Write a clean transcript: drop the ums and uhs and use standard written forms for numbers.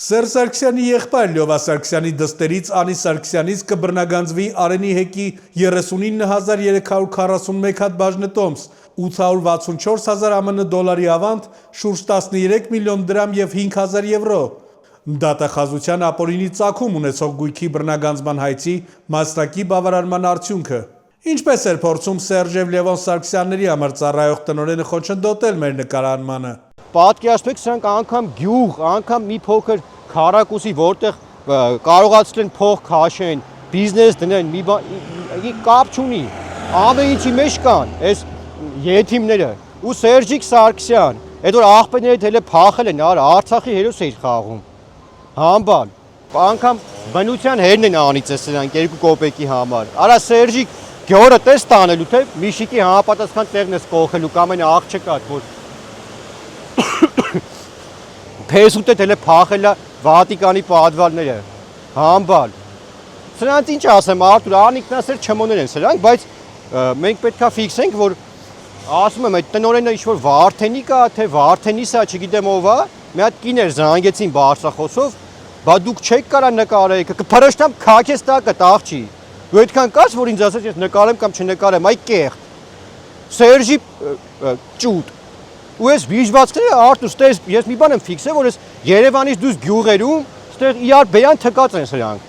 Սերժ Սարգսյանի եղբայր Լյովա Սարգսյանի դստերից Անի Սարգսյանից կբռնագանձվի Արենի հեկի 39,341 հատ բաժնետոմս, 864,000 ԱՄՆ դոլարի ավանդ, շուրջ 13 միլիոն դրամ և 5,000 եվրո։ Դատախազության ապօրինի ծագում ունեցող գույքի բռնագանձման հայցի մասնակի բավարարման արդյունքը։ Ինչպես էր փորձում Սերժ և Լևոն Սարգսյանների համար ծառայող տնօրենը խոչընդոտել մեր նկարանմանը։ Պատկերացնեք, սրանք անգամ գյուղ, անգամ մի փոքր քառակուսի, որտեղ կարողացել են փող քաշեն, բիզնես դնեն, մի բան կապ չունի։ Ամեն ինչի մեջ կան այս եթիմները ու Սերժիկ Սարգսյան, այդ որ աղբերները դելը փախել են, Արցախի հերոս էր խաղում։ Համբալ, անգամ բնության հերն են անիծել սրանք 2 կոպեկի համար։ Արա Սերժիկ գյորը տես տանելու թե Միշիկի համապատասխան տեղն ես կողելու կամ այն աղջկա, որ Փեսուտը դելը փախելա Վատիկանի պատվալները, համբալ։ Սրանց ինչ ասեմ, Արտուր, անիկնասեր չմոներ են սրանք, բայց մենք պետք է ֆիքսենք, որ ասում եմ, այդ տնօրենը ինչ-որ Վարդենի կա, թե Վարդենիսա, չգիտեմ ով է, մի հատ կին էր զանգեցին Բարսախոսով, բա դուք չեք կարա նկարեք, կփրշտամ քաքես տակը տաղջի։ Դու այդքան կաս, որ ինձ ասես ես նկարեմ կամ չնկարեմ, այ կեղտ։ Սերժի ճուտ։ Ու ես վիժվածքները Արտուր, ստես ես մի բան եմ ֆիքսել, որ ես Երևանից դուրս գյուղերում, ստեղ իրար բեյան թկած են սրանք։